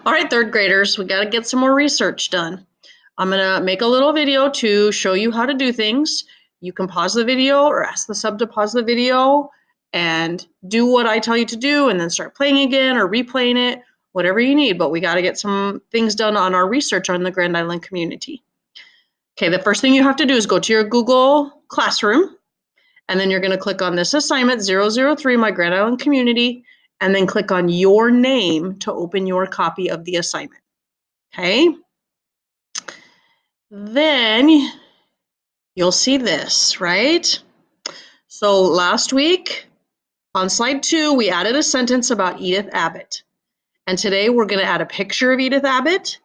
All right, third graders, we got to get some more research done. I'm going to make a little video to show you how to do things. You can pause the video or ask the sub to pause the video and do what I tell you to do and then start playing again or replaying it, whatever you need. But we got to get some things done on our research on the Grand Island community. Okay, the first thing you have to do is go to your Google Classroom, and then you're going to click on this assignment 003, My Grand Island Community, and then click on your name to open your copy of the assignment. Okay? Then you'll see this, right? So last week on slide 2, we added a sentence about Edith Abbott. And today we're going to add a picture of Edith Abbott,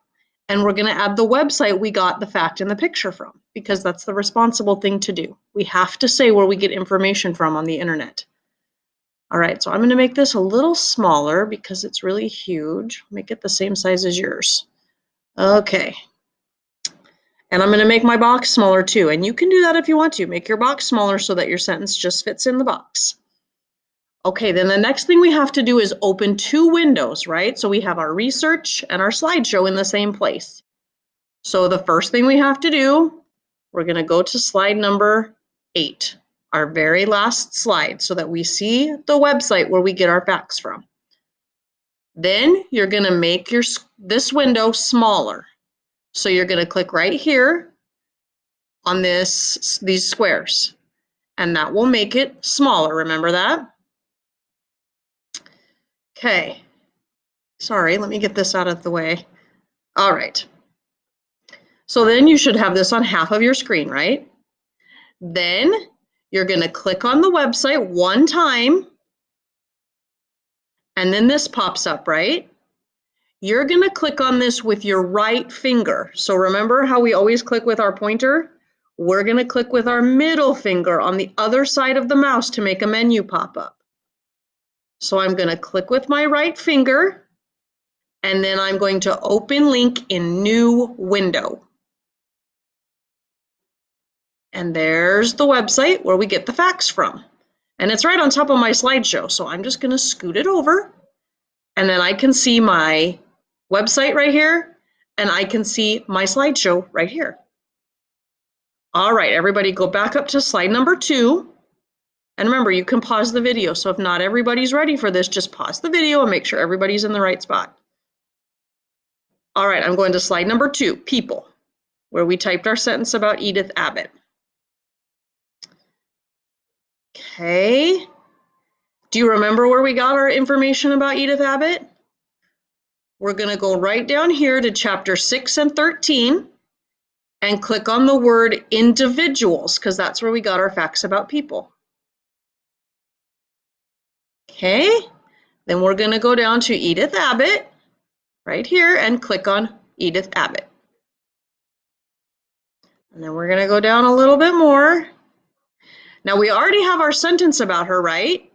and we're going to add the website we got the fact and the picture from, because that's the responsible thing to do. We have to say where we get information from on the internet. All right, so I'm going to make this a little smaller because it's really huge. Make it the same size as yours. Okay. And I'm going to make my box smaller too. And you can do that if you want to. Make your box smaller so that your sentence just fits in the box. Okay, then the next thing we have to do is open two windows, right? So we have our research and our slideshow in the same place. So the first thing we have to do, we're going to go to slide number 8, our very last slide, so that we see the website where we get our facts from. Then you're going to make this window smaller. So you're going to click right here on these squares, and that will make it smaller. Remember that? Okay. Sorry, let me get this out of the way. All right. So then you should have this on half of your screen, right? Then you're going to click on the website one time, and then this pops up, right? You're going to click on this with your right finger. So remember how we always click with our pointer? We're going to click with our middle finger on the other side of the mouse to make a menu pop up. So I'm going to click with my right finger, and then I'm going to open link in new window. And there's the website where we get the facts from. And it's right on top of my slideshow. So I'm just going to scoot it over, and then I can see my website right here, and I can see my slideshow right here. All right, everybody go back up to slide number 2. And remember, you can pause the video. So if not everybody's ready for this, just pause the video and make sure everybody's in the right spot. All right, I'm going to slide number 2, people, where we typed our sentence about Edith Abbott. Okay. Do you remember where we got our information about Edith Abbott? We're going to go right down here to chapter 6 and 13 and click on the word individuals, because that's where we got our facts about people. Okay, then we're going to go down to Edith Abbott right here and click on Edith Abbott. And then we're going to go down a little bit more. Now we already have our sentence about her, right?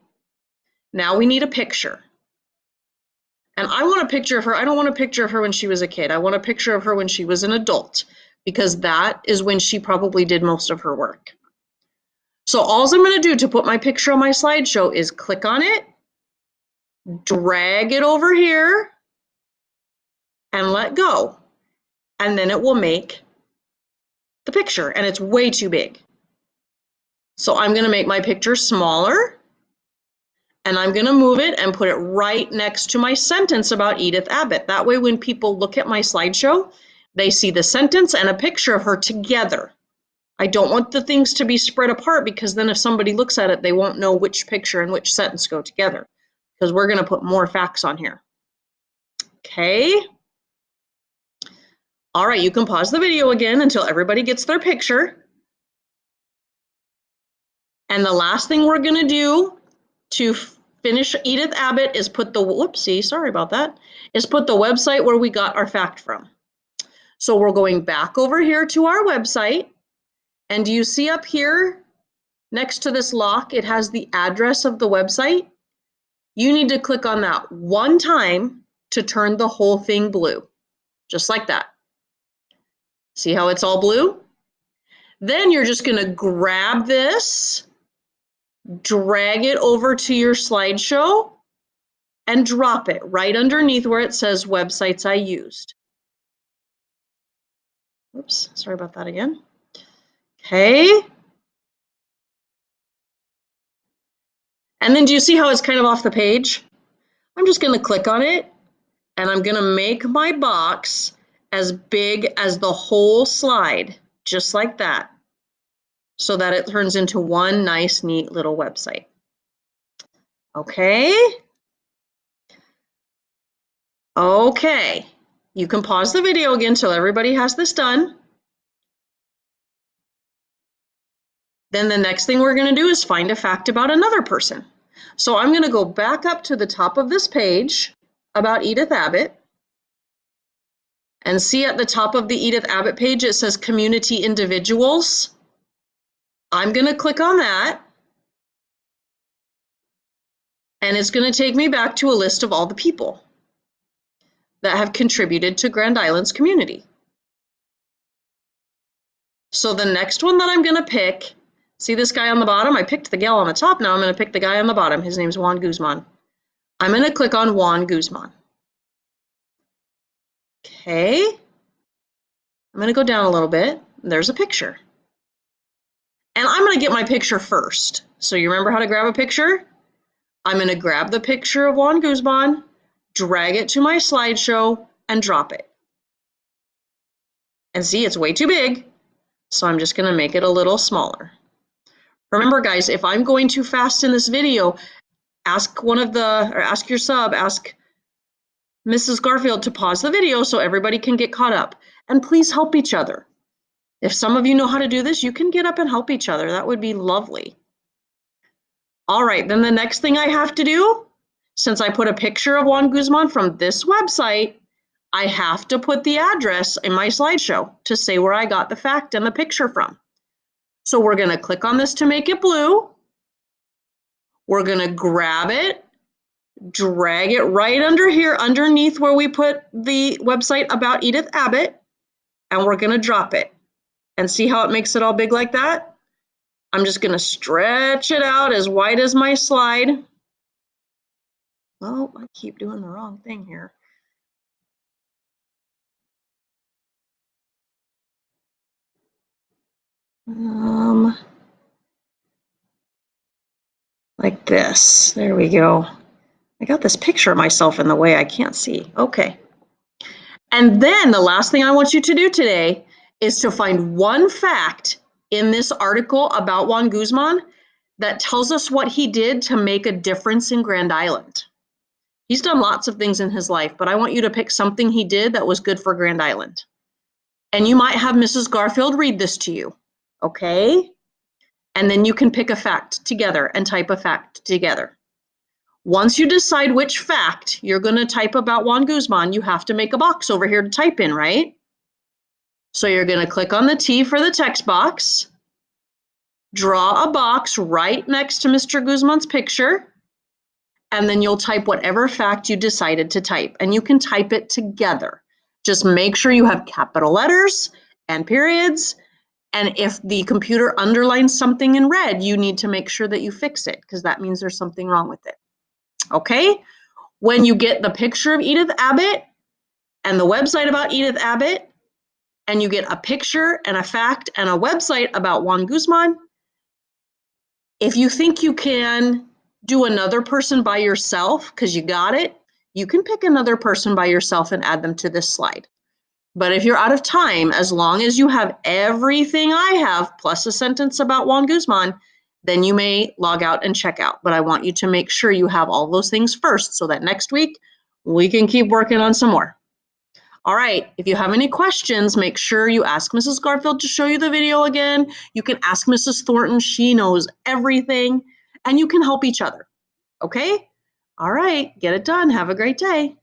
Now we need a picture. And I want a picture of her. I don't want a picture of her when she was a kid. I want a picture of her when she was an adult, because that is when she probably did most of her work. So all I'm going to do to put my picture on my slideshow is click on it, drag it over here, and let go. And then it will make the picture, and it's way too big. So I'm going to make my picture smaller, and I'm going to move it and put it right next to my sentence about Edith Abbott. That way, when people look at my slideshow, they see the sentence and a picture of her together. I don't want the things to be spread apart, because then if somebody looks at it, they won't know which picture and which sentence go together, because we're going to put more facts on here. Okay. All right, you can pause the video again until everybody gets their picture. And the last thing we're going to do to finish Edith Abbott is put the, sorry about that, is put the website where we got our fact from. So we're going back over here to our website, and do you see up here next to this lock, it has the address of the website? You need to click on that one time to turn the whole thing blue, just like that. See how it's all blue? Then you're just going to grab this, drag it over to your slideshow, and drop it right underneath where it says websites I used. Oops, sorry about that again. Okay. And then do you see how it's kind of off the page? I'm just going to click on it, and I'm going to make my box as big as the whole slide, just like that, so that it turns into one nice, neat little website. Okay. Okay. You can pause the video again until everybody has this done. Then the next thing we're going to do is find a fact about another person. So I'm going to go back up to the top of this page about Edith Abbott. And see at the top of the Edith Abbott page, it says Community Individuals. I'm going to click on that. And it's going to take me back to a list of all the people that have contributed to Grand Island's community. So the next one that I'm going to pick, see this guy on the bottom? I picked the gal on the top. Now I'm going to pick the guy on the bottom. His name's Juan Guzman. I'm going to click on Juan Guzman. Okay. I'm going to go down a little bit. There's a picture. And I'm going to get my picture first. So you remember how to grab a picture? I'm going to grab the picture of Juan Guzman, drag it to my slideshow, and drop it. And see, it's way too big, so I'm just going to make it a little smaller. Remember, guys, if I'm going too fast in this video, ask your sub, ask Mrs. Garfield to pause the video so everybody can get caught up. And please help each other. If some of you know how to do this, you can get up and help each other. That would be lovely. All right, then the next thing I have to do, since I put a picture of Juan Guzman from this website, I have to put the address in my slideshow to say where I got the fact and the picture from. So we're going to click on this to make it blue. We're going to grab it, drag it right under here, underneath where we put the website about Edith Abbott, and we're going to drop it. And see how it makes it all big like that? I'm just going to stretch it out as wide as my slide. Well, I keep doing the wrong thing here. Like this. There we go. I got this picture of myself in the way. I can't see. Okay. And then the last thing I want you to do today is to find one fact in this article about Juan Guzman that tells us what he did to make a difference in Grand Island. He's done lots of things in his life, but I want you to pick something he did that was good for Grand Island. And you might have Mrs. Garfield read this to you, okay? And then you can pick a fact together and type a fact together. Once you decide which fact you're going to type about Juan Guzman, you have to make a box over here to type in, right? So you're going to click on the T for the text box, draw a box right next to Mr. Guzman's picture, and then you'll type whatever fact you decided to type. And you can type it together. Just make sure you have capital letters and periods. And if the computer underlines something in red, you need to make sure that you fix it because that means there's something wrong with it. Okay? When you get the picture of Edith Abbott and the website about Edith Abbott, and you get a picture and a fact and a website about Juan Guzman, if you think you can do another person by yourself because you got it, you can pick another person by yourself and add them to this slide. But if you're out of time, as long as you have everything I have plus a sentence about Juan Guzman, then you may log out and check out. But I want you to make sure you have all those things first so that next week we can keep working on some more. All right, if you have any questions, make sure you ask Mrs. Garfield to show you the video again. You can ask Mrs. Thornton, she knows everything, and you can help each other, okay? All right, get it done. Have a great day.